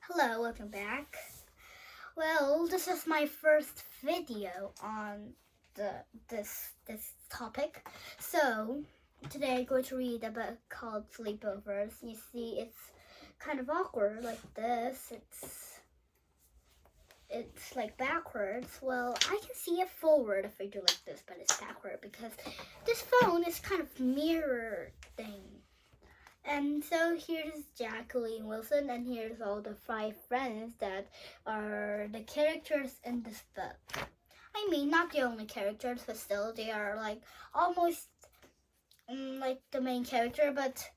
Hello, welcome back. Well, this is my first video on this topic. So today I'm going to read a book called Sleepovers. You see, it's kind of awkward like this. It's like backwards. Well, I can see it forward if I do like this, but it's backward because this phone is kind of mirror thing. And so here's Jacqueline Wilson, and here's all the 5 friends that are the characters in this book. I mean, not the only characters, but still, they are like almost like the main character. But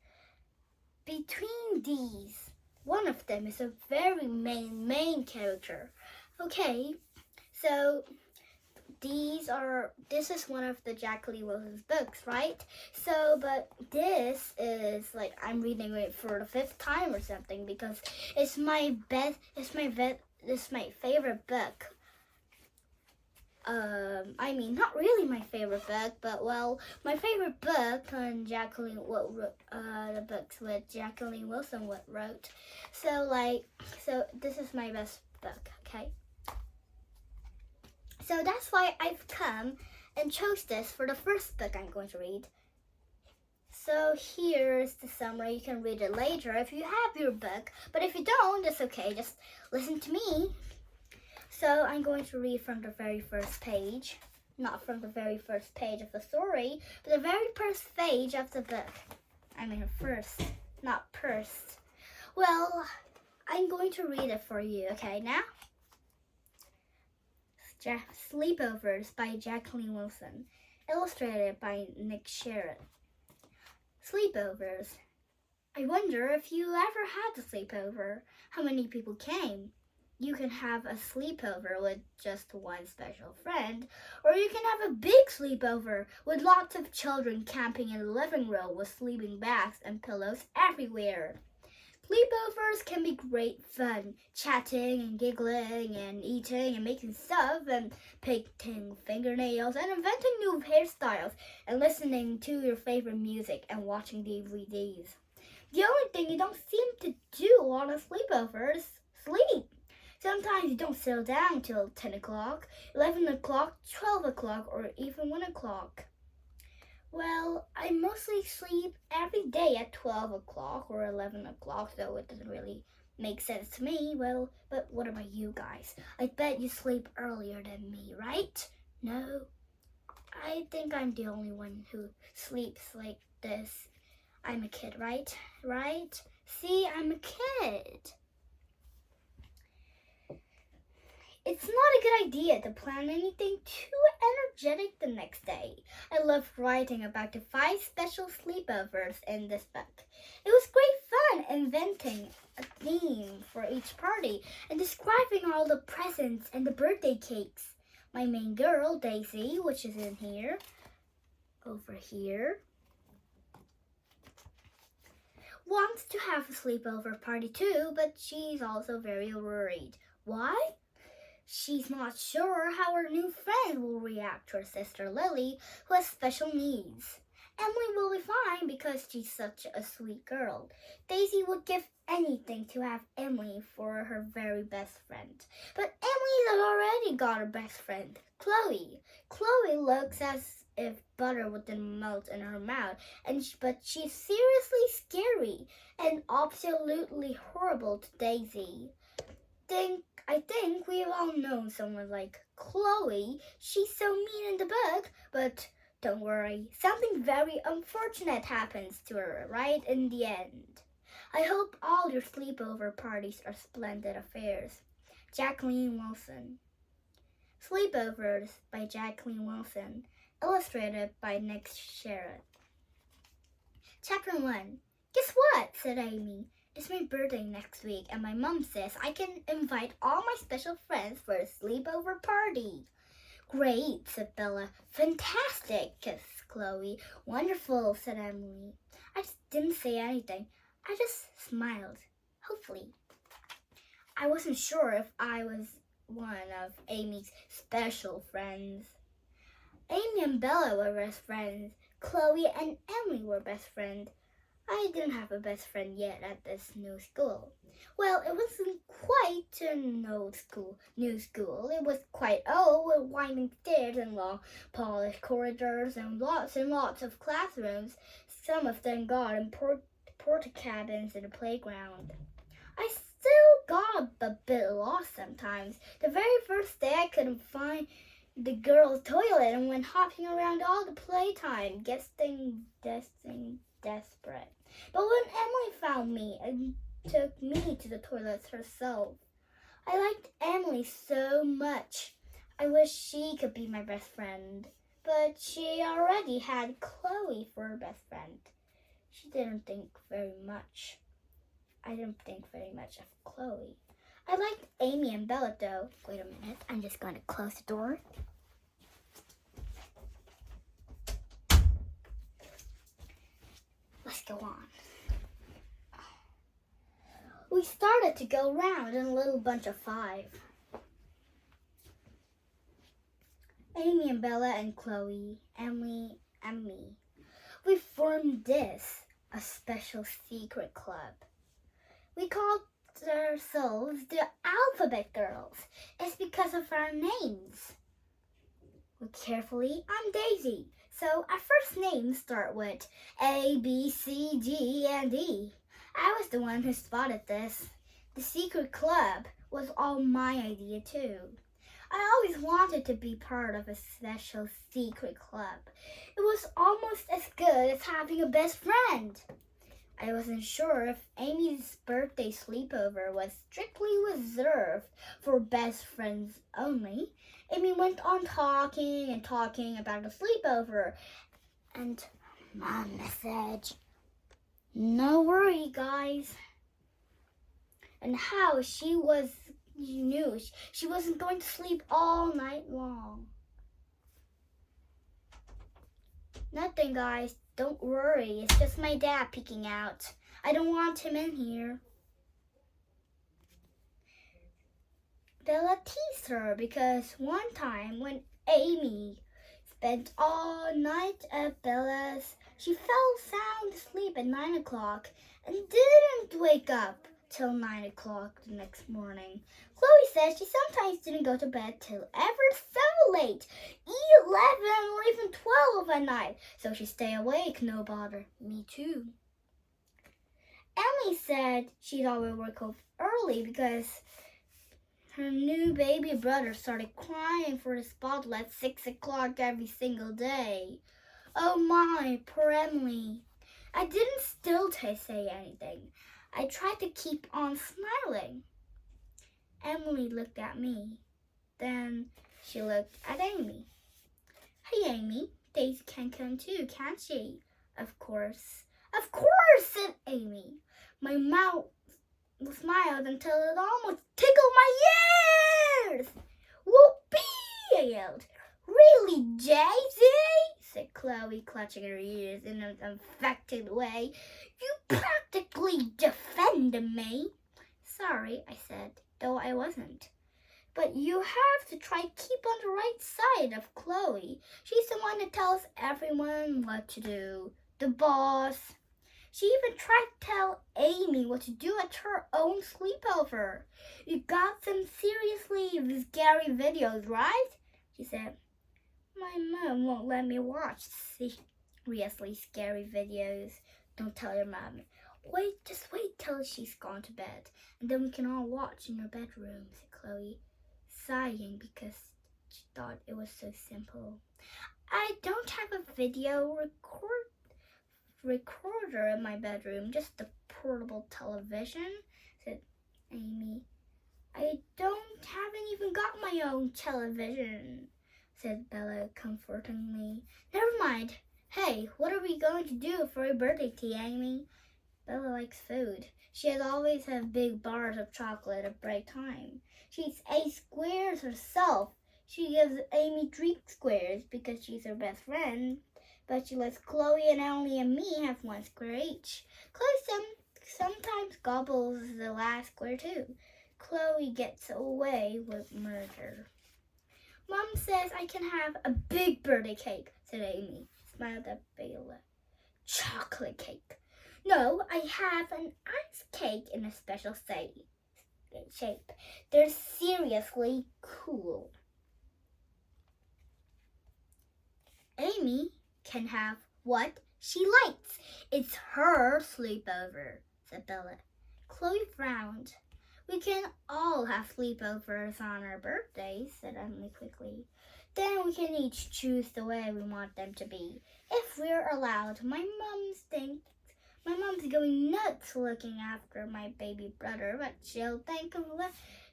between these, one of them is a very main character. Okay, so this is one of the Jacqueline Wilson's books, right? So, but this is like I'm reading it for the 5th time or something because it's my favorite book. I mean, not really my favorite book, but well, my favorite book on the books with Jacqueline Wilson wrote. So this is my best book, okay? So that's why I've come and chose this for the first book I'm going to read. So here's the summary. You can read it later if you have your book, but if you don't, that's okay. Just listen to me. So I'm going to read from the very first page. Not from the very first page of the story, but the very first page of the book. I mean first, not first. Well, I'm going to read it for you, okay, now? Sleepovers by Jacqueline Wilson, illustrated by Nick Sherritt. Sleepovers. I wonder if you ever had a sleepover. How many people came? You can have a sleepover with just one special friend, or you can have a big sleepover with lots of children camping in the living room with sleeping bags and pillows everywhere. Sleepovers can be great fun, chatting and giggling and eating and making stuff and painting fingernails and inventing new hairstyles and listening to your favorite music and watching DVDs. The only thing you don't seem to do on a sleepover is sleep. Sometimes you don't settle down till 10 o'clock, 11 o'clock, 12 o'clock, or even 1 o'clock. Well, I mostly sleep every day at 12 o'clock or 11 o'clock, though it doesn't really make sense to me. Well, but what about you guys? I bet you sleep earlier than me, right? No? I think I'm the only one who sleeps like this. I'm a kid, right? Right? See, I'm a kid. It's not a good idea to plan anything too energetic the next day. I loved writing about the 5 special sleepovers in this book. It was great fun inventing a theme for each party and describing all the presents and the birthday cakes. My main girl, Daisy, which is in here, over here, wants to have a sleepover party too, but she's also very worried. Why? She's not sure how her new friend will react to her sister Lily, who has special needs. Emily will be fine because she's such a sweet girl. Daisy would give anything to have Emily for her very best friend. But Emily's already got her best friend, Chloe. Chloe looks as if butter wouldn't melt in her mouth, but she's seriously scary and absolutely horrible to Daisy. I think we've all known someone like Chloe. She's so mean in the book, but don't worry, something very unfortunate happens to her right in the end. I hope all your sleepover parties are splendid affairs. Jacqueline Wilson. Sleepovers by Jacqueline Wilson, illustrated by Nick Sherritt. Chapter 1. Guess what? Said Amy. It's my birthday next week, and my mom says I can invite all my special friends for a sleepover party. Great, said Bella. Fantastic, kissed Chloe. Wonderful, said Emily. I just didn't say anything. I just smiled. Hopefully. I wasn't sure if I was one of Amy's special friends. Amy and Bella were best friends. Chloe and Emily were best friends. I didn't have a best friend yet at this new school. Well, it wasn't to new school. It was quite old, with winding stairs and long, polished corridors and lots of classrooms. Some of them got in porta cabins in the playground. I still got a bit lost sometimes. The very first day I couldn't find the girls' toilet and went hopping around all the playtime, guessing desperate. But when Emily found me and took me to the toilets herself, I liked Emily so much. I wish she could be my best friend, but she already had Chloe for her best friend. She didn't think very much. I didn't think very much of Chloe. I liked Amy and Bella though. Wait a minute, I'm just going to close the door. Let's go on. We started to go round in a little bunch of 5. Amy and Bella and Chloe, Emily and me. We formed this, a special secret club. We called ourselves the Alphabet Girls. It's because of our names. Look carefully, I'm Daisy. So our first names start with A, B, C, G, and E. I was the one who spotted this. The secret club was all my idea too. I always wanted to be part of a special secret club. It was almost as good as having a best friend. I wasn't sure if Amy's birthday sleepover was strictly reserved for best friends only. Amy went on talking and talking about the sleepover, and Mom message. No worry, guys. And how she knew she wasn't going to sleep all night long. Nothing, guys. Don't worry. It's just my dad peeking out. I don't want him in here. Bella teased her because one time when Amy spent all night at Bella's, she fell sound asleep at 9 o'clock and didn't wake up till 9 o'clock the next morning. Chloe said she sometimes didn't go to bed till ever so late, 11 or even 12 at night, so she stay awake, no bother. Me too. Emily said she'd always wake up early because her new baby brother started crying for the spotlight at 6 o'clock every single day. Oh my, poor Emily. I didn't still say anything. I tried to keep on smiling. Emily looked at me. Then she looked at Amy. Hey, Amy, Daisy can come too, can't she? Of course. Of course, said Amy. My mouth smiled until it almost tickled my ears. Whoopee, I yelled. Really, Daisy? Said Chloe, clutching her ears in an affected way. You practically defended me. Sorry, I said, though I wasn't. But you have to try to keep on the right side of Chloe. She's the one that tells everyone what to do. The boss. She even tried to tell Amy what to do at her own sleepover. You got some seriously scary videos, right? She said. My mom won't let me watch seriously scary videos. Don't tell your mom. Just wait till she's gone to bed, and then we can all watch in your bedroom, said Chloe, sighing because she thought it was so simple. I don't have a video recorder in my bedroom, just a portable television, said Amy. I haven't even got my own television, said Bella comfortingly. Never mind. Hey, what are we going to do for your birthday tea, Amy? Bella likes food. She has always had big bars of chocolate at break time. She eats 8 squares herself. She gives Amy 3 squares because she's her best friend, but she lets Chloe and Emily and me have 1 square each. Chloe sometimes gobbles the last square too. Chloe gets away with murder. Mom says I can have a big birthday cake, said Amy, smiled at Bella. Chocolate cake. No, I have an ice cake in a special shape. They're seriously cool. Amy can have what she likes. It's her sleepover, said Bella. Chloe frowned. We can all have sleepovers on our birthdays, said Emily quickly. Then we can each choose the way we want them to be, if we're allowed. My mom's going nuts looking after my baby brother, but I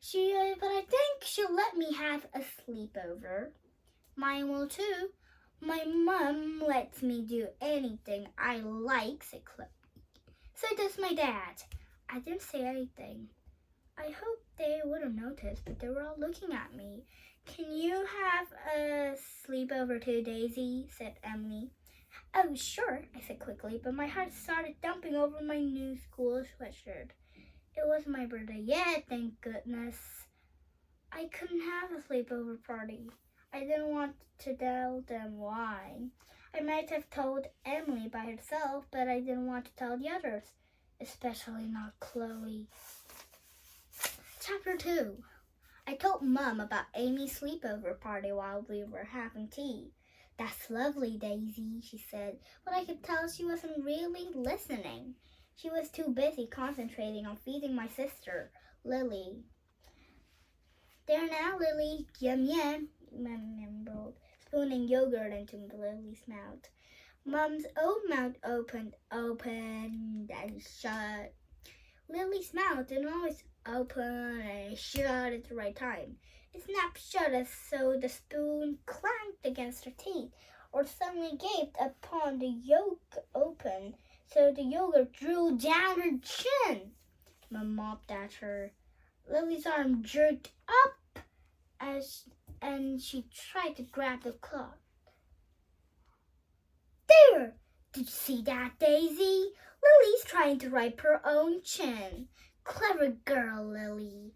think she'll let me have a sleepover. Mine will too. My mom lets me do anything I like, said Chloe. So does my dad. I didn't say anything. I hope they wouldn't notice, but they were all looking at me. Can you have a sleepover too, Daisy? Said Emily. Oh, sure, I said quickly, but my heart started thumping over my new school sweatshirt. It wasn't my birthday yet, thank goodness. I couldn't have a sleepover party. I didn't want to tell them why. I might have told Emily by herself, but I didn't want to tell the others, especially not Chloe. Chapter 2. I told Mom about Amy's sleepover party while we were having tea. That's lovely, Daisy, she said, but I could tell she wasn't really listening. She was too busy concentrating on feeding my sister, Lily. There now, Lily, yum yum, Mom mumbled, spooning yogurt into Lily's mouth. Mom's own mouth opened and shut. Lily's mouth didn't always open and shut at the right time. It snapped shut as so the spoon clanked against her teeth, or suddenly gaped upon the yolk open, so the yogurt drew down her chin. Mom mopped at her. Lily's arm jerked up and she tried to grab the cloth. There! Did you see that, Daisy? Lily's trying to wipe her own chin. Clever girl, Lily.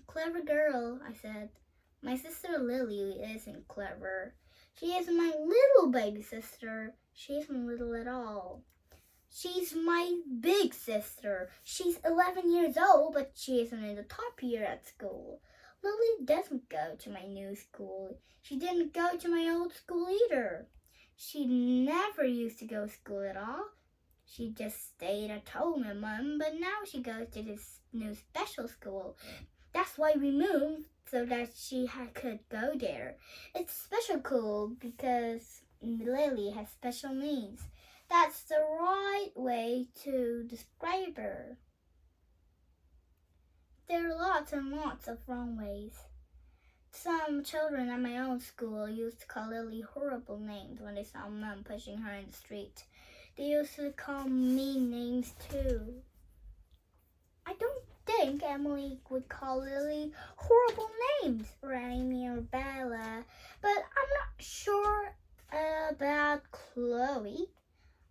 Clever girl, I said. My sister Lily isn't clever. She isn't my little baby sister. She isn't little at all. She's my big sister. She's 11 years old, but she isn't in the top year at school. Lily doesn't go to my new school. She didn't go to my old school either. She never used to go to school at all. She just stayed at home and Mom, but now she goes to this new special school. That's why we moved, so that she could go there. It's special cool because Lily has special needs. That's the right way to describe her. There are lots and lots of wrong ways. Some children at my own school used to call Lily horrible names when they saw Mom pushing her in the street. They used to call me names too. I don't think Emily would call Lily horrible names, or Amy or Bella, but I'm not sure about Chloe.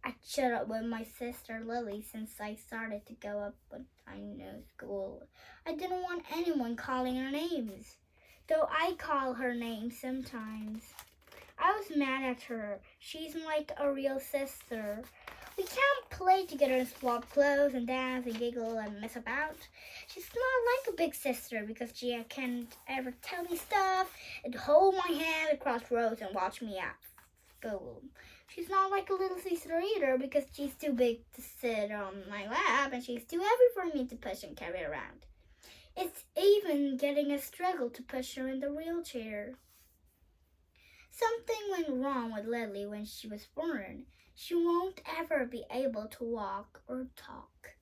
I shut up with my sister Lily since I started to go up with my new school. I didn't want anyone calling her names, though I call her names sometimes. I was mad at her. She's like a real sister. We can't play together and swap clothes and dance and giggle and mess about. She's not like a big sister because she can't ever tell me stuff and hold my hand across roads and watch me at school. She's not like a little sister either because she's too big to sit on my lap and she's too heavy for me to push and carry around. It's even getting a struggle to push her in the wheelchair. Something went wrong with Lily when she was born. She won't ever be able to walk or talk.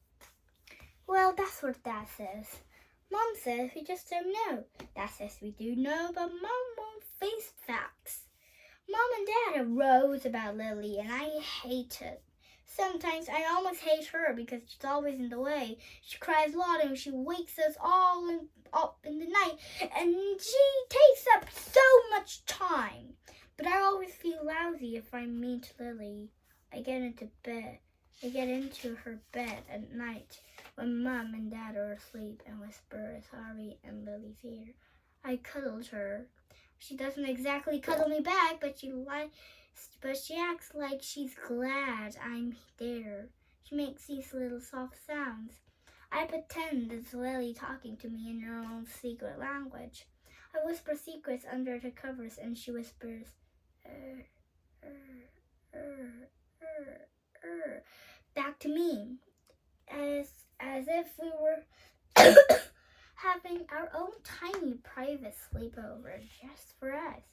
Well, that's what Dad says. Mom says we just don't know. Dad says we do know, but Mom won't face facts. Mom and Dad have rows about Lily, and I hate it. Sometimes I almost hate her because she's always in the way. She cries a lot and she wakes us all up in the night, and she takes up so much time. But I always feel lousy if I'm mean to Lily. I get into her bed at night when Mom and Dad are asleep and whisper sorry in Lily's ear. I cuddled her. She doesn't exactly cuddle me back, but she acts like she's glad I'm there. She makes these little soft sounds. I pretend it's Lily talking to me in her own secret language. I whisper secrets under the covers, and she whispers, er, er, er, back to me, as if we were having our own tiny private sleepover just for us.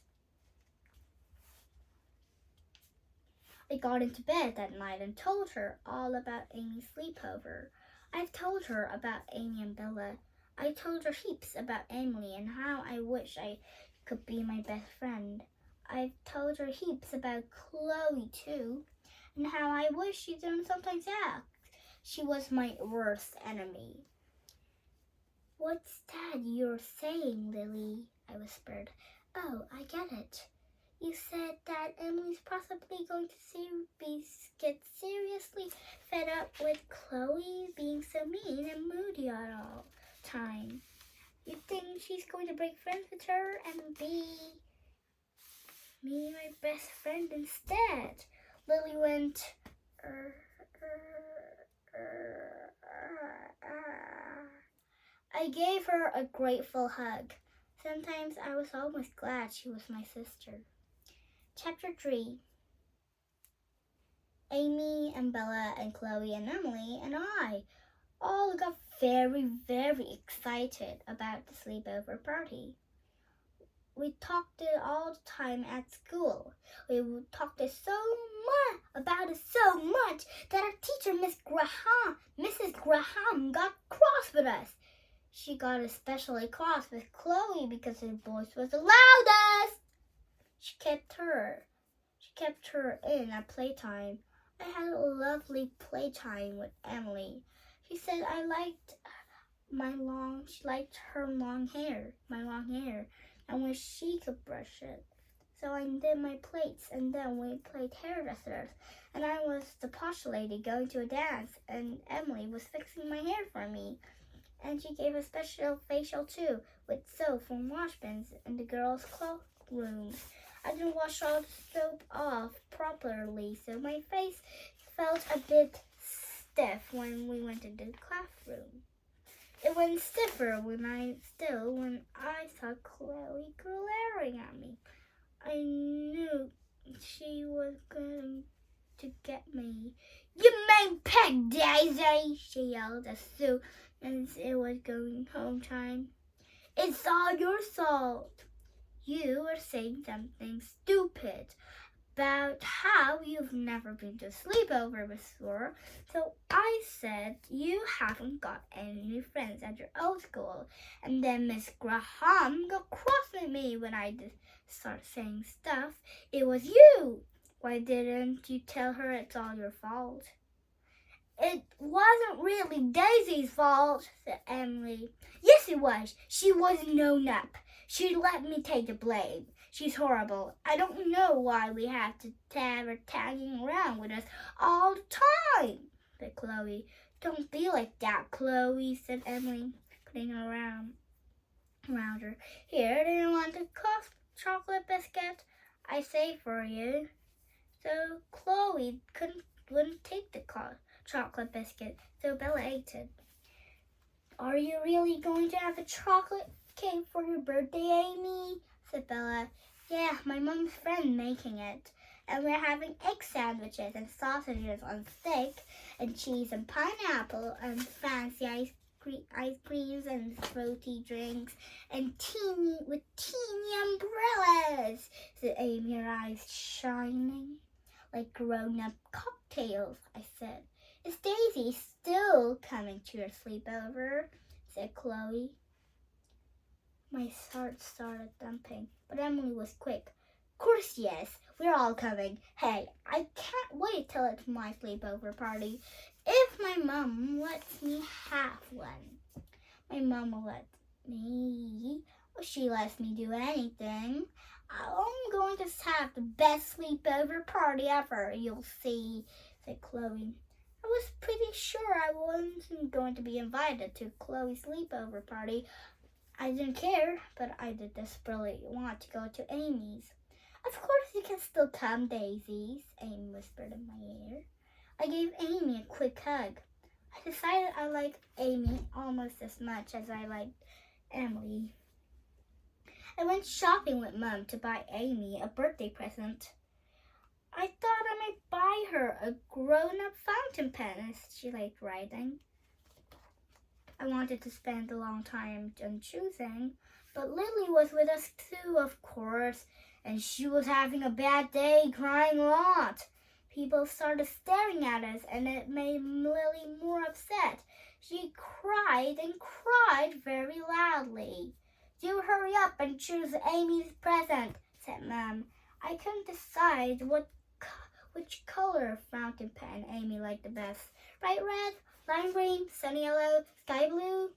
I got into bed that night and told her all about Amy's sleepover. I've told her about Amy and Bella. I told her heaps about Emily and how I wish I could be my best friend. I've told her heaps about Chloe too, and how I wish she didn't sometimes act. She was my worst enemy. What's that you're saying, Lily? I whispered. Oh, I get it. You said that Emily's possibly going to get seriously fed up with Chloe being so mean and moody at all time. You think she's going to break friends with her and be me my best friend instead? Lily went, I gave her a grateful hug. Sometimes I was almost glad she was my sister. Chapter 3. Amy and Bella and Chloe and Emily and I all got very, very excited about the sleepover party. We talked it all the time at school. We talked it about it so much that our teacher, Mrs. Graham, got cross with us. She got especially cross with Chloe because her voice was the loudest. She kept her in at playtime. I had a lovely playtime with Emily. She said I liked my long hair, and wish she could brush it. So I did my plaits, and then we played hairdressers, and I was the posh lady going to a dance, and Emily was fixing my hair for me. And she gave a special facial too, with soap from washbins in the girls' cloakroom. I didn't wash all the soap off properly, so my face felt a bit stiff when we went into the classroom. It went stiffer when I saw Chloe glaring at me. I knew she was going to get me. You main peg, Daisy, she yelled as soon as it was going home time. It's all your fault. You were saying something stupid about how you've never been to a sleepover before. So I said you haven't got any new friends at your old school. And then Miss Graham got cross with me when I started saying stuff. It was you. Why didn't you tell her it's all your fault? It wasn't really Daisy's fault, said Emily. Yes, it was. She was no nap. She let me take the blame. She's horrible. I don't know why we have to have her tagging around with us all the time, said Chloe. Don't be like that, Chloe, said Emily, putting her around her. Here, do you want a chocolate biscuit? I saved for you. So Chloe wouldn't take the chocolate biscuit, so Bella ate it. Are you really going to have a chocolate cake for your birthday, Amy? Said Bella. Yeah, my mom's friend making it. And we're having egg sandwiches and sausages on steak and cheese and pineapple and fancy ice creams and fruity drinks and teeny umbrellas, said Amy, her eyes shining like grown-up cocktails. I said. Is Daisy still coming to your sleepover? Said Chloe. My heart started thumping, but Emily was quick. Of course, yes, we're all coming. Hey, I can't wait till it's my sleepover party. If my mom lets me have one. My mom will let me. She lets me do anything. I'm going to have the best sleepover party ever, you'll see, said Chloe. I was pretty sure I wasn't going to be invited to Chloe's sleepover party. I didn't care, but I did desperately want to go to Amy's. Of course you can still come, Daisy, Amy whispered in my ear. I gave Amy a quick hug. I decided I like Amy almost as much as I liked Emily. I went shopping with Mom to buy Amy a birthday present. I thought I might buy her a grown-up fountain pen as she liked writing. I wanted to spend a long time on choosing, but Lily was with us too, of course, and she was having a bad day, crying a lot. People started staring at us, and it made Lily more upset. She cried and cried very loudly. "Do hurry up and choose Amy's present," said Mom. I couldn't decide which color of fountain pen Amy liked the best. Bright red, lime green, sunny yellow, sky blue.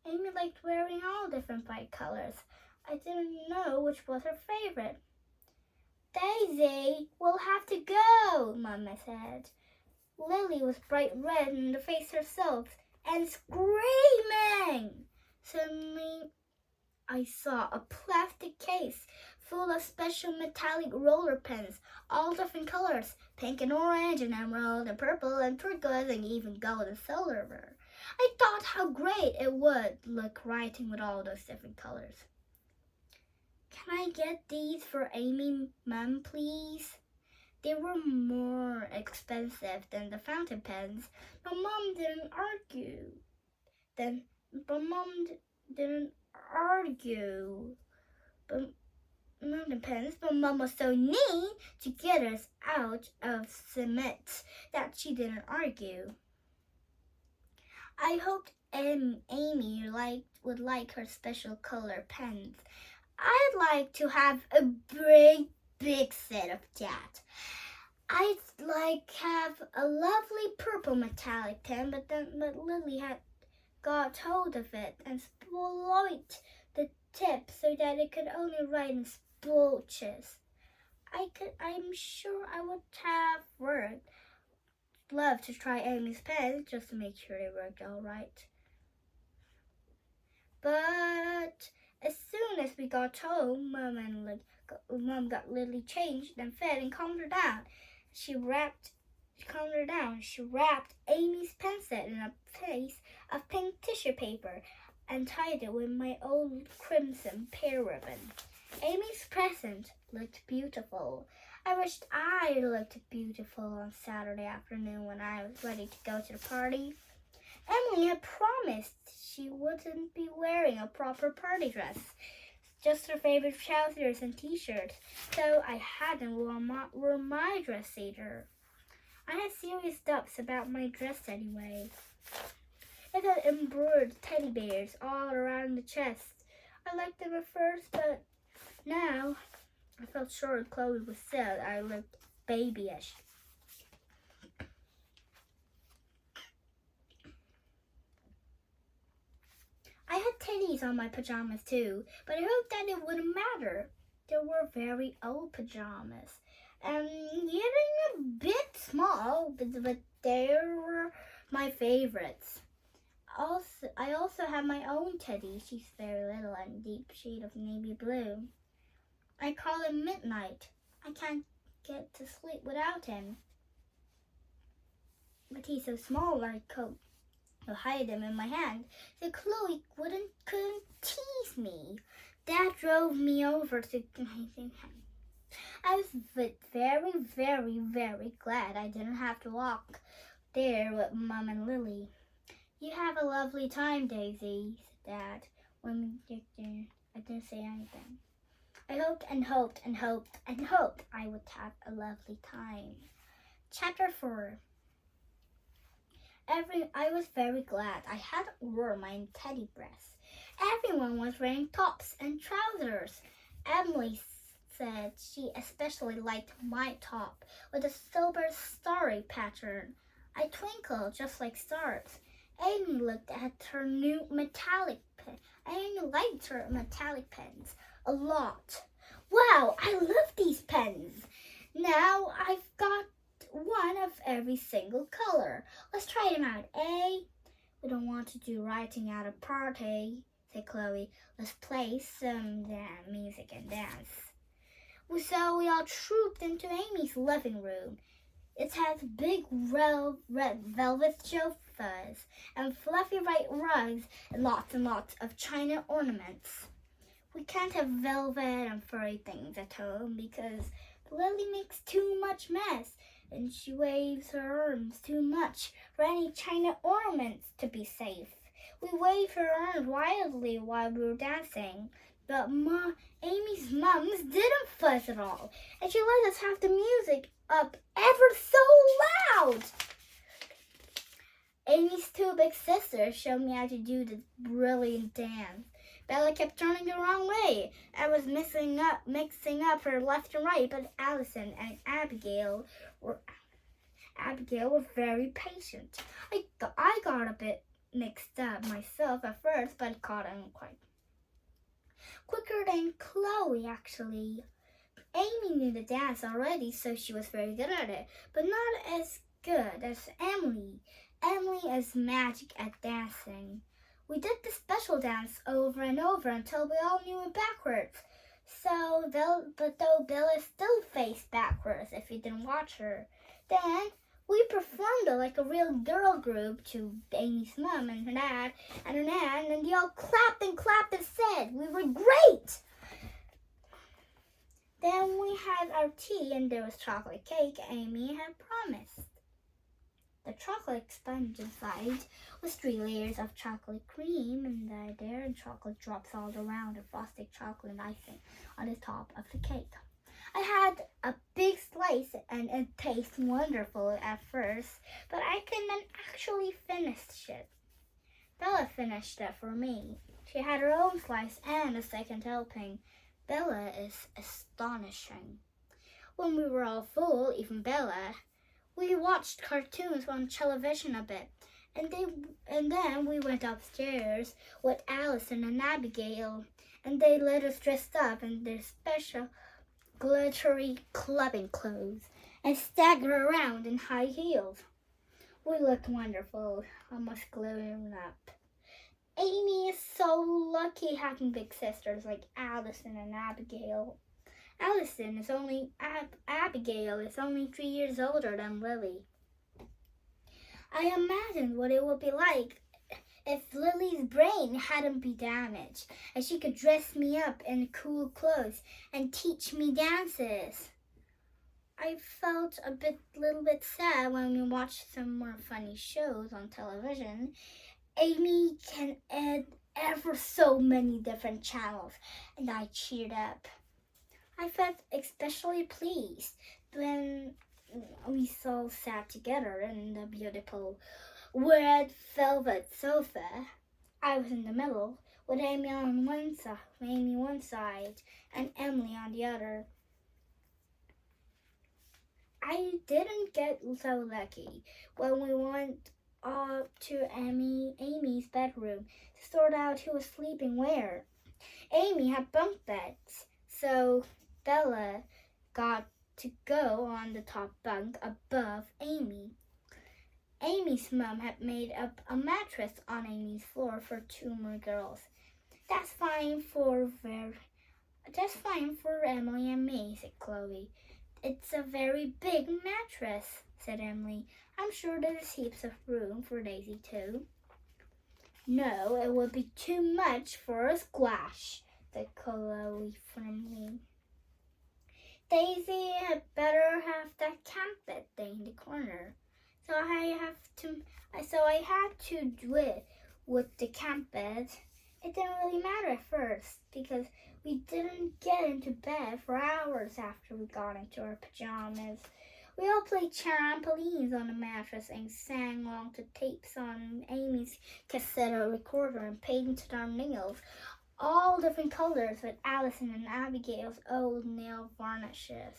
Amy liked wearing all different bright colors. I didn't know which was her favorite. "Daisy, we'll have to go," Mama said. Lily was bright red in the face herself and screaming. Suddenly, I saw a plastic case full of special metallic roller pens, all different colors, pink and orange and emerald and purple and turquoise and even gold and silver. I thought how great it would look writing with all those different colors. "Can I get these for Amy, Mom, please?" They were more expensive than the fountain pens, but Mom didn't argue. But Mom didn't argue. But Mom was so neat to get us out of cement that she didn't argue. I hoped Amy would like her special color pens. I'd like to have a big set of that. I'd like have a lovely purple metallic pen, but Lily had got hold of it and spoiled the tip so that it could only write in splotches. I'm sure I would have loved to try Amy's pen just to make sure they worked all right. But as soon as we got home, Mom got Lily changed and fed and calmed her down. She wrapped Amy's pen set in a piece of pink tissue paper and tied it with my old crimson pear ribbon. Amy's present looked beautiful. I wished I looked beautiful on Saturday afternoon when I was ready to go to the party. Emily had promised she wouldn't be wearing a proper party dress, just her favorite trousers and t-shirts, so I hadn't worn my dress either. I had serious doubts about my dress anyway. It had embroidered teddy bears all around the chest. I liked them at first, but now I felt sure the clothes was said I looked babyish. I had teddies on my pajamas too, but I hoped that it wouldn't matter. They were very old pajamas, and getting a bit small, but they were my favorites. I also have my own teddy. She's very little and deep shade of navy blue. I call him Midnight. I can't get to sleep without him. But he's so small I could hide him in my hand so Chloe couldn't tease me. That drove me over to him. I was very, very, very glad I didn't have to walk there with Mom and Lily. "You have a lovely time, Daisy," said Dad when we get there. I didn't say anything. I hoped and hoped and hoped and hoped I would have a lovely time. Chapter 4. I was very glad I hadn't worn my teddy dress. Everyone was wearing tops and trousers. Emily said she especially liked my top with a silver starry pattern. I twinkled just like stars. Amy looked at her new metallic pen. Amy liked her metallic pens a lot. "Wow, I love these pens. Now I've got one of every single color. Let's try them out, eh?" "We don't want to do writing at a party," said Chloe. "Let's play some music and dance." So we all trooped into Amy's living room. It has big red velvet sofas and fluffy white rugs and lots of china ornaments. We can't have velvet and furry things at home because Lily makes too much mess and she waves her arms too much for any china ornaments to be safe. We waved her arms wildly while we were dancing, but Amy's mums didn't fuss at all, and she let us have the music up ever so loud. Amy's two big sisters showed me how to do this brilliant dance. Bella kept turning the wrong way. I was mixing up her left and right, but Allison and Abigail were very patient. I got a bit mixed up myself at first, but caught on quite quicker than Chloe, actually. Amy knew the dance already, so she was very good at it, but not as good as Emily. Emily is magic at dancing. We did the special dance over and over until we all knew it backwards. But though Bella still faced backwards if you didn't watch her, then we performed it like a real girl group to Amy's mom and her dad and her nan, and they all clapped and said we were great. Then we had our tea and there was chocolate cake Amy had promised. The chocolate sponge inside was 3 layers of chocolate cream and there and chocolate drops all around and frosted chocolate icing on the top of the cake. I had a big slice and it tasted wonderful at first, but I couldn't actually finish it. Bella finished it for me. She had her own slice and a second helping. Bella is astonishing. When we were all full, even Bella, we watched cartoons on television a bit, and then we went upstairs with Allison and Abigail, and they let us dress up in their special glittery clubbing clothes and stagger around in high heels. We looked wonderful, almost glowing up. Amy is so lucky having big sisters like Allison and Abigail. Abigail is only 3 years older than Lily. I imagined what it would be like if Lily's brain hadn't been damaged and she could dress me up in cool clothes and teach me dances. I felt little bit sad when we watched some more funny shows on television. Amy can add ever so many different channels, and I cheered up. I felt especially pleased when we all sat together in the beautiful red velvet sofa. I was in the middle with Amy on one side and Emily on the other. I didn't get so lucky when we went up to Amy's bedroom to sort out who was sleeping where. Amy had bunk beds, so Bella got to go on the top bunk above Amy. Amy's mom had made up a mattress on Amy's floor for 2 more girls. That's fine for Emily and me, said Chloe. It's a very big mattress, said Emily. I'm sure there's heaps of room for Daisy too. No, it would be too much for a squash, said Chloe firmly. Daisy had better have that camp bed thing in the corner. So I had to do it with the camp bed. It didn't really matter at first because we didn't get into bed for hours after we got into our pajamas. We all played trampolines on the mattress and sang along to tapes on Amy's cassette recorder and painted our nails all different colors with Allison and Abigail's old nail varnishes.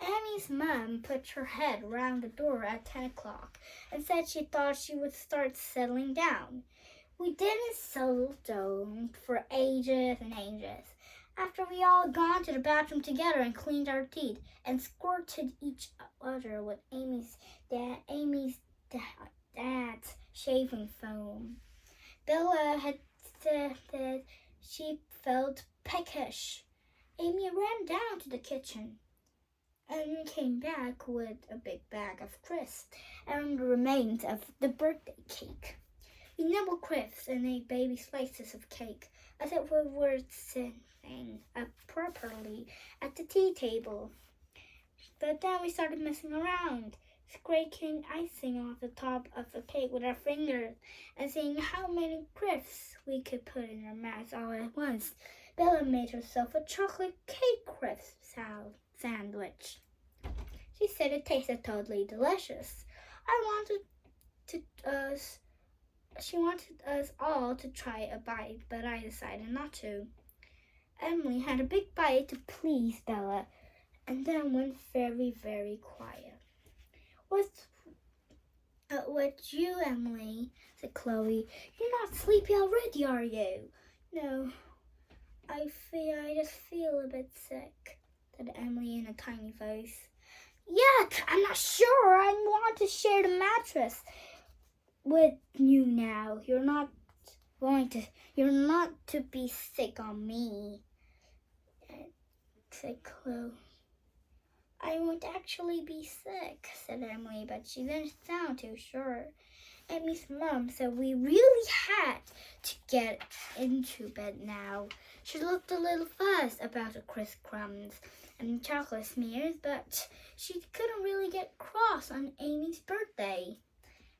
Amy's mom put her head round the door at 10 o'clock and said she thought she would start settling down. We didn't settle down for ages and ages. After we all gone to the bathroom together and cleaned our teeth and squirted each other with Amy's dad's shaving foam. Bella had said that she felt peckish. Amy ran down to the kitchen and came back with a big bag of crisps and the remains of the birthday cake. We nibbled crisps and ate baby slices of cake as if we were sitting up properly at the tea table. But then we started messing around, scraping icing off the top of the cake with our fingers and seeing how many crisps we could put in our mouths all at once. Bella made herself a chocolate cake crisp sandwich. She said it tasted totally delicious. She wanted us all to try a bite, but I decided not to. Emily had a big bite to please Bella, and then went very, very quiet. What's you, Emily? Said Chloe. You're not sleepy already, are you? No, I just feel a bit sick, said Emily in a tiny voice. Yuck, I'm not sure I want to share the mattress with you now. You're not to be sick on me, said Chloe. I won't actually be sick, said Emily, but she didn't sound too sure. Emmy's mom said we really had to get into bed now. She looked a little fussed about the crisp crumbs and chocolate smears, but she couldn't really get cross on Amy's birthday.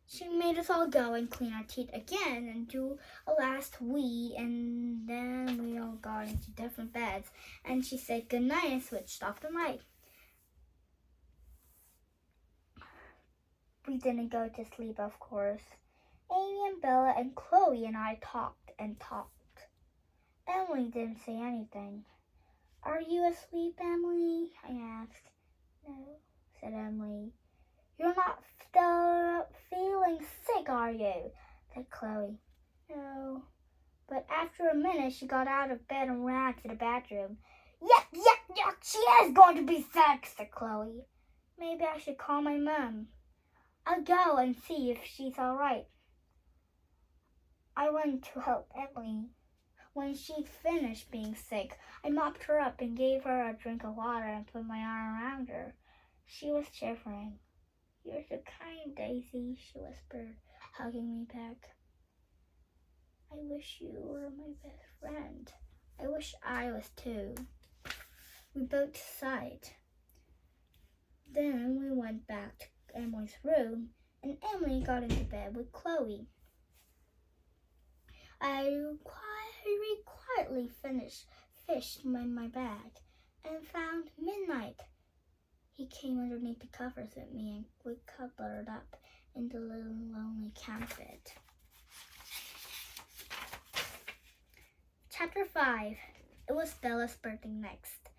She made us all go and clean our teeth again and do a last wee, and then we all got into different beds, and she said goodnight and switched off the light. We didn't go to sleep, of course. Amy and Bella and Chloe and I talked and talked. Emily didn't say anything. Are you asleep, Emily? I asked. No, said Emily. You're not still feeling sick, are you? Said Chloe. No. But after a minute, she got out of bed and ran to the bathroom. Yuck, yuck, yuck, she is going to be sick, said Chloe. Maybe I should call my mom. I'll go and see if she's all right. I went to help Emily. When she finished being sick, I mopped her up and gave her a drink of water and put my arm around her. She was shivering. You're so kind, Daisy, she whispered, hugging me back. I wish you were my best friend. I wish I was too. We both sighed. Then we went back to Emily's room, and Emily got into bed with Chloe. I quietly fished in my bag and found Midnight. He came underneath the covers with me and we cuddled up in the little lonely camp bed. Chapter 5. It was Bella's birthday next.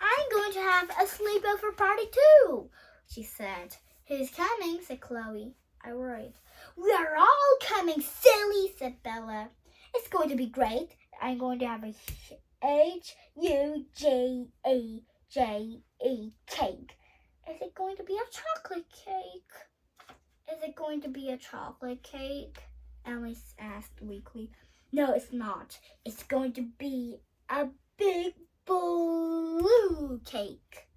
I'm going to have a sleepover party too, she said. Who's coming? Said Chloe. I worried. We are all coming, silly, said Bella. It's going to be great. I'm going to have a Hujaje cake. Is it going to be a chocolate cake? Is it going to be a chocolate cake? Alice asked weakly. No, it's not. It's going to be a big blue cake.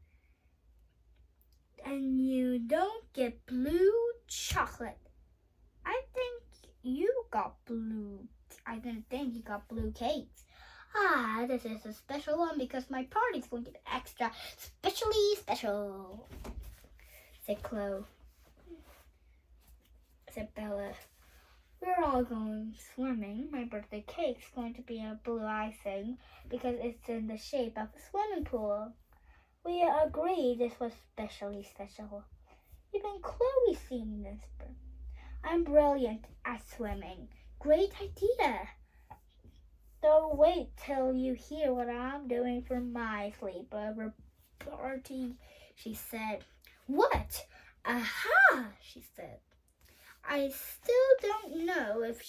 And you don't get blue chocolate. I didn't think you got blue cakes. This is a special one because my party's going to be extra specially special, said Chloe. Said Bella. We're all going swimming. My birthday cake's going to be a blue icing because it's in the shape of a swimming pool. We agreed this was specially special. Even Chloe seen this. I'm brilliant at swimming. Great idea. So wait till you hear what I'm doing for my sleepover party, she said. What? Aha, she said. I still don't know if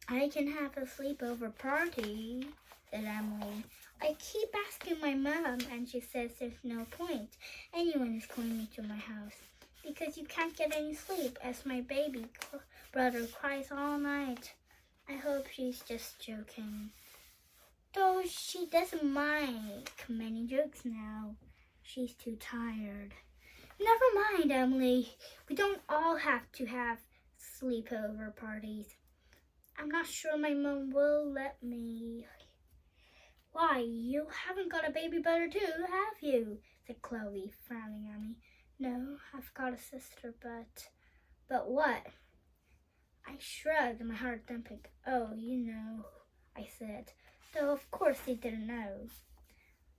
I can have a sleepover party, said Emily. I keep asking my mom, and she says there's no point anyone is coming to my house because you can't get any sleep as my baby brother cries all night. I hope she's just joking. Though she doesn't mind many jokes now. She's too tired. Never mind, Emily. We don't all have to have sleepover parties. I'm not sure my mom will let me. Why, you haven't got a baby brother too, have you? Said Chloe, frowning at me. No, I've got a sister, but... But what? I shrugged, my heart dumping. Oh, you know, I said, though of course they didn't know.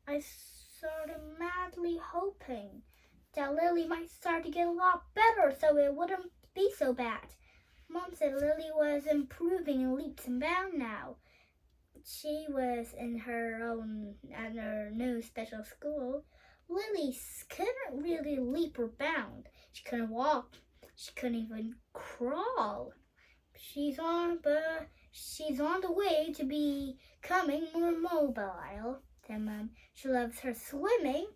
I started madly hoping that Lily might start to get a lot better so it wouldn't be so bad. Mom said Lily was improving in leaps and bounds now. She was in at her new special school. Lily couldn't really leap or bound. She couldn't walk. She couldn't even crawl. She's on the way to becoming more mobile, said Mom. She loves her swimming.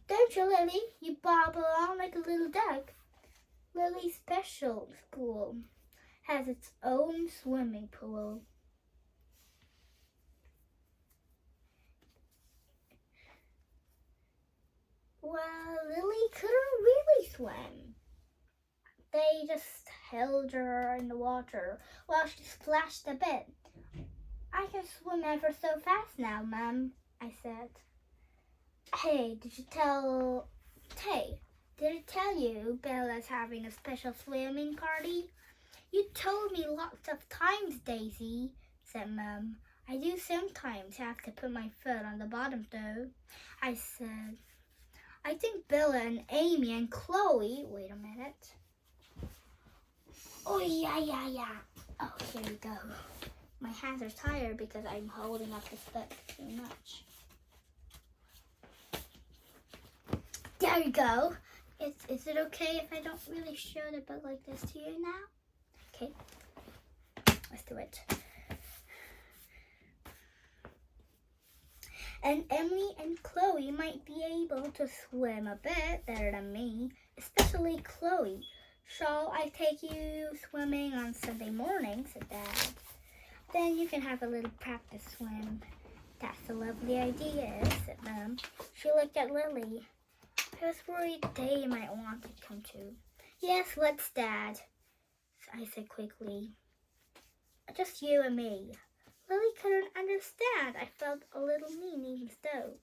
Don't you, Lily? You bob along like a little duck. Lily's special school has its own swimming pool. Well, Lily couldn't really swim. They just held her in the water while she splashed a bit. I can swim ever so fast now, Mom, I said. Hey, did it tell you Bella's having a special swimming party? You told me lots of times, Daisy, said Mom. I do sometimes have to put my foot on the bottom, though, I said. I think Bella and Amy and Chloe, wait a minute. Oh, yeah. Oh, here we go. My hands are tired because I'm holding up this book too much. There you go. Is it okay if I don't really show the book like this to you now? Okay, let's do it. And Emily and Chloe might be able to swim a bit better than me, especially Chloe. Shall I take you swimming on Sunday morning, said Dad. Then you can have a little practice swim. That's a lovely idea, said Mom. She looked at Lily. I was worried they might want to come too. Yes, let's, Dad, I said quickly. Just you and me. Lily couldn't understand. I felt a little mean even so.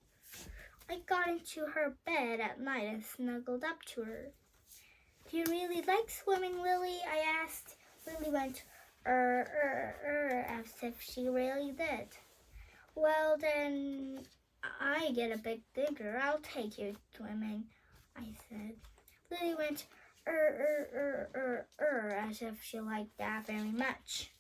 I got into her bed at night and snuggled up to her. Do you really like swimming, Lily? I asked. Lily went, as if she really did. Well, then I get a bit bigger. I'll take you swimming, I said. Lily went, as if she liked that very much.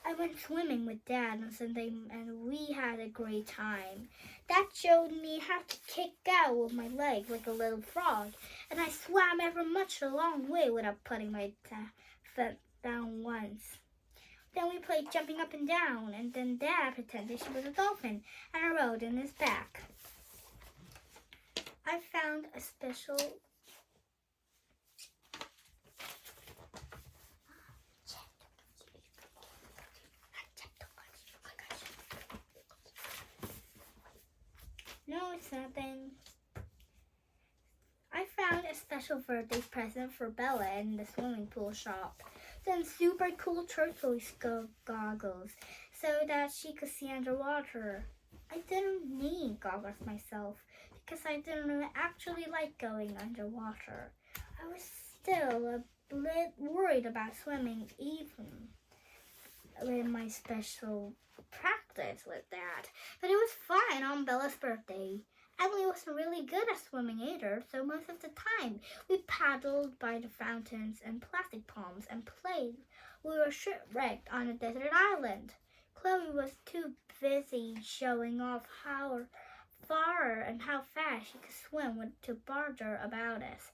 I went swimming with Dad on Sunday and we had a great time. Dad showed me how to kick out with my legs like a little frog, and I swam ever much a long way without putting my foot down once. Then we played jumping up and down, and then Dad pretended she was a dolphin, and I rode in his back. I found a special No, it's nothing. I found a special birthday present for Bella in the swimming pool shop. Some super cool turquoise goggles so that she could see underwater. I didn't need goggles myself because I didn't actually like going underwater. I was still a bit worried about swimming even with my special practice with that, but it was fine on Bella's birthday. Emily wasn't really good at swimming either, so most of the time we paddled by the fountains and plastic palms and played. We were shipwrecked on a desert island. Chloe was too busy showing off how far and how fast she could swim to bother about us.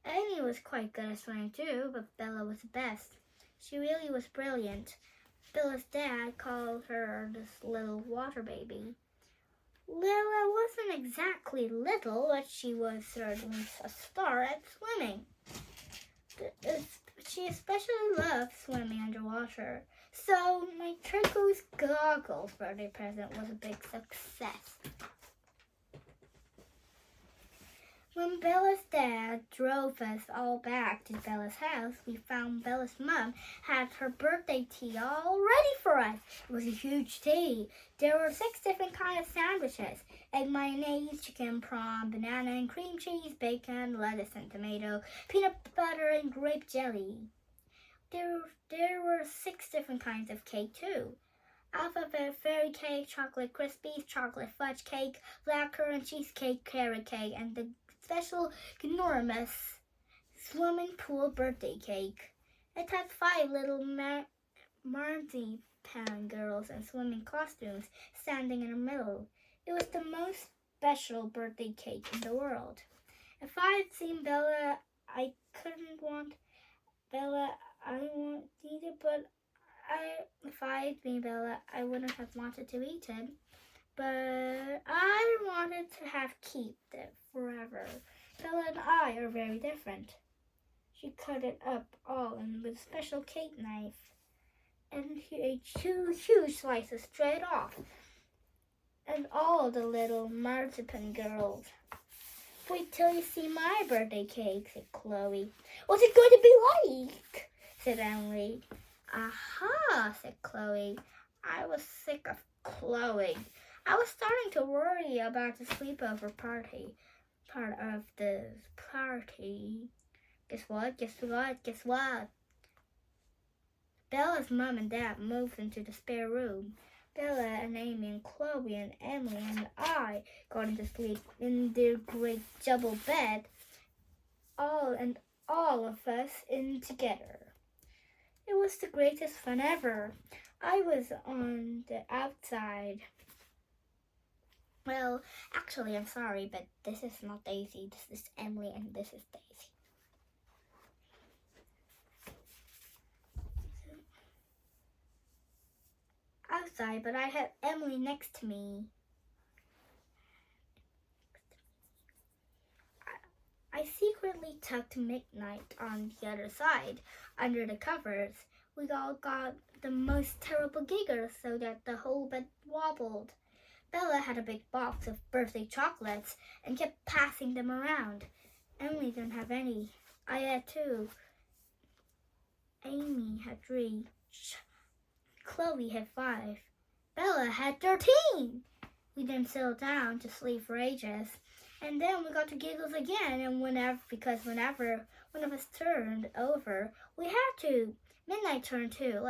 Amy was quite good at swimming too, but Bella was the best. She really was brilliant. Bella's dad called her this little water baby. Lila wasn't exactly little, but she was certainly a star at swimming. She especially loved swimming underwater, so my turquoise goggles birthday present was a big success. When Bella's dad drove us all back to Bella's house, we found Bella's mom had her birthday tea all ready for us. It was a huge tea. There were 6 different kinds of sandwiches: egg mayonnaise, chicken, prawn, banana and cream cheese, bacon, lettuce and tomato, peanut butter and grape jelly. There were 6 different kinds of cake too: alphabet fairy cake, chocolate crispies, chocolate fudge cake, blackcurrant cheesecake, carrot cake, and the special enormous swimming pool birthday cake. It had 5 little marzipan girls in swimming costumes standing in the middle. It was the most special birthday cake in the world. If I had seen Bella, I couldn't want Bella. I won't eat it, but if I had been Bella, I wouldn't have wanted to eat it. But I wanted to have kept it forever. Bella and I are very different. She cut it up all in with a special cake knife, and he ate 2 huge slices straight off. And all the little marzipan girls. Wait till you see my birthday cake, said Chloe. What's it going to be like? Said Emily. Aha, said Chloe. I was sick of Chloe. I was starting to worry about the sleepover part of the party. Guess what? Bella's mom and dad moved into the spare room. Bella and Amy and Chloe and Emily and I got into sleep in their great double bed. All of us in together. It was the greatest fun ever. I was on the outside. Well, actually, I'm sorry, but this is not Daisy. This is Emily, and this is Daisy. Outside, but I had Emily next to me. I secretly tucked Midnight on the other side, under the covers. We all got the most terrible giggles so that the whole bed wobbled. Bella had a big box of birthday chocolates and kept passing them around. Emily didn't have any. I had 2. Amy had 3. Chloe had 5. Bella had 13. We then settled down to sleep for ages. And then we got to giggles again, and whenever one of us turned over, we had to. Midnight turned too,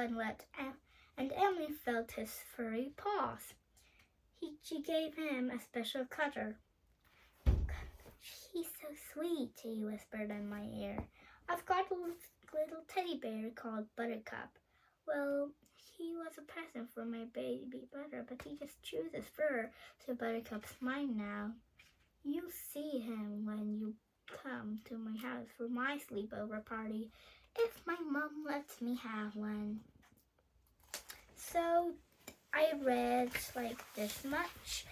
and Emily felt his furry paws. She gave him a special cuddle. He's so sweet, he whispered in my ear. I've got a little teddy bear called Buttercup. Well, he was a present for my baby brother, but he just chooses fur, so Buttercup's mine now. You'll see him when you come to my house for my sleepover party, if my mom lets me have one. So I read like this much.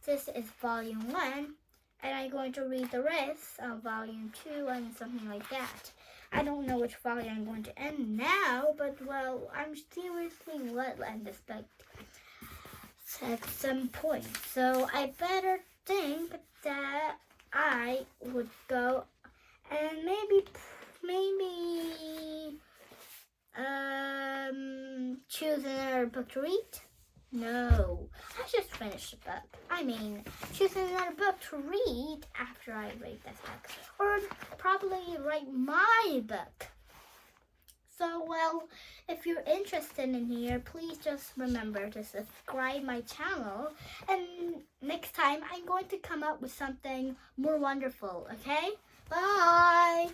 This is volume 1, and I'm going to read the rest of volume 2 and something like that. I don't know which volume I'm going to end now, but well, I'm seriously will end this book at some point. So I better think that I would go and maybe choose another book to read. No, I just finished the book. I mean, choose another book to read after I read this book, or probably write my book. So, well, if you're interested in here, please just remember to subscribe my channel. And next time, I'm going to come up with something more wonderful, okay? Bye!